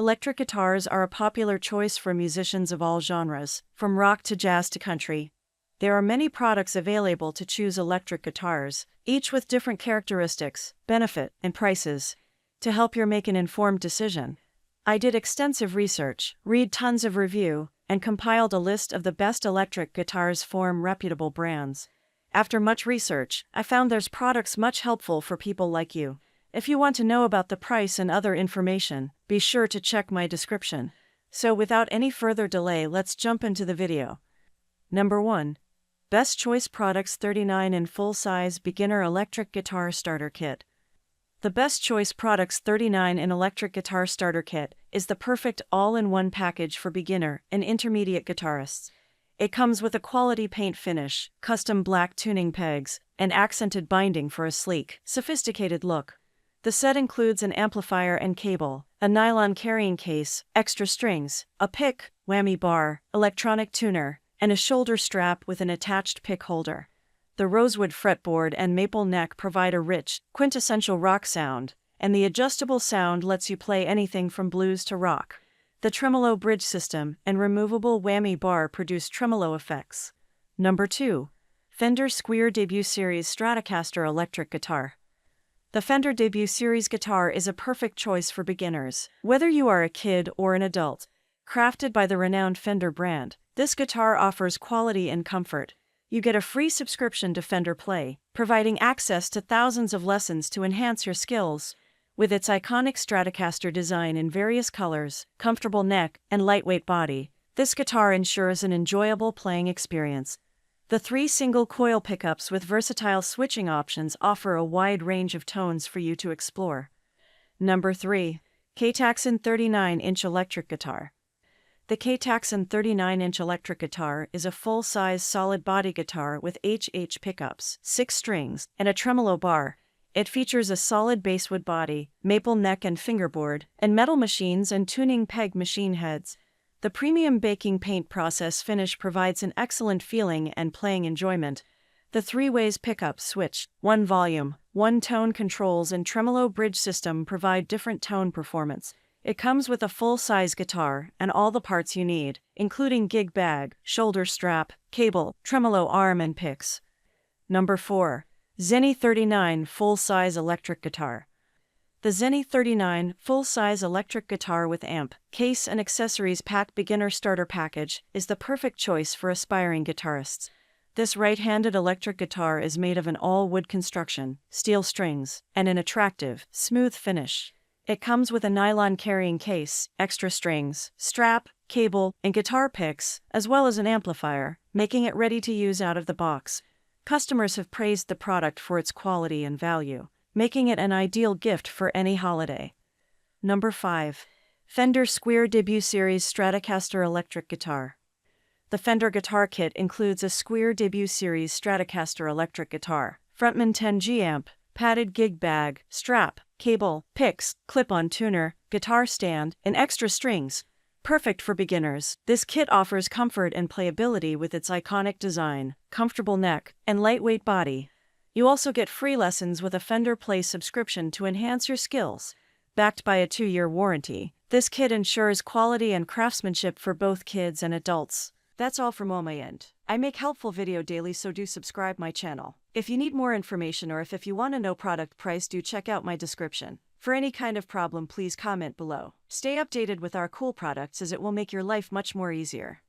Electric guitars are a popular choice for musicians of all genres, from rock to jazz to country. There are many products available to choose electric guitars, each with different characteristics, benefit, and prices, to help you make an informed decision. I did extensive research, read tons of review, and compiled a list of the best electric guitars from reputable brands. After much research, I found there's products much helpful for people like you. If you want to know about the price and other information, be sure to check my description. So without any further delay, let's jump into the video. Number 1. Best Choice Products 39 in Full-Size Beginner Electric Guitar Starter Kit. The Best Choice Products 39 in Electric Guitar Starter Kit is the perfect all-in-one package for beginner and intermediate guitarists. It comes with a quality paint finish, custom black tuning pegs, and accented binding for a sleek, sophisticated look. The set includes an amplifier and cable, a nylon carrying case, extra strings, a pick, whammy bar, electronic tuner, and a shoulder strap with an attached pick holder. The rosewood fretboard and maple neck provide a rich, quintessential rock sound, and the adjustable sound lets you play anything from blues to rock. The tremolo bridge system and removable whammy bar produce tremolo effects. Number 2. Fender Squier Debut Series Stratocaster Electric Guitar. The Fender Debut Series guitar is a perfect choice for beginners, whether you are a kid or an adult. Crafted by the renowned Fender brand, this guitar offers quality and comfort. You get a free subscription to Fender Play, providing access to thousands of lessons to enhance your skills. With its iconic Stratocaster design in various colors, comfortable neck, and lightweight body, this guitar ensures an enjoyable playing experience. The 3 single-coil pickups with versatile switching options offer a wide range of tones for you to explore. Number 3. K-Taxon 39-inch Electric Guitar. The K-Taxon 39-inch electric guitar is a full-size solid-body guitar with HH pickups, 6 strings, and a tremolo bar. It features a solid basswood body, maple neck and fingerboard, and metal machines and tuning peg machine heads. The premium baking paint process finish provides an excellent feeling and playing enjoyment. The 3-ways pickup switch, 1 volume, 1 tone controls and tremolo bridge system provide different tone performance. It comes with a full-size guitar and all the parts you need, including gig bag, shoulder strap, cable, tremolo arm and picks. Number 4. Zenny 39 Full-Size Electric Guitar. The Zenny 39 full-size electric guitar with amp, case and accessories packed beginner starter package is the perfect choice for aspiring guitarists. This right-handed electric guitar is made of an all-wood construction, steel strings, and an attractive, smooth finish. It comes with a nylon carrying case, extra strings, strap, cable, and guitar picks, as well as an amplifier, making it ready to use out of the box. Customers have praised the product for its quality and value, making it an ideal gift for any holiday. Number 5. Fender Squier Debut Series Stratocaster Electric Guitar. The Fender Guitar Kit includes a Squier Debut Series Stratocaster electric guitar, frontman 10G amp, padded gig bag, strap, cable, picks, clip-on tuner, guitar stand, and extra strings. Perfect for beginners, this kit offers comfort and playability with its iconic design, comfortable neck, and lightweight body. You also get free lessons with a Fender Play subscription to enhance your skills. Backed by a 2-year warranty, this kit ensures quality and craftsmanship for both kids and adults. That's all from my end. I make helpful video daily, so do subscribe my channel. If you need more information or if you want to know product price, do check out my description. For any kind of problem, please comment below. Stay updated with our cool products as it will make your life much more easier.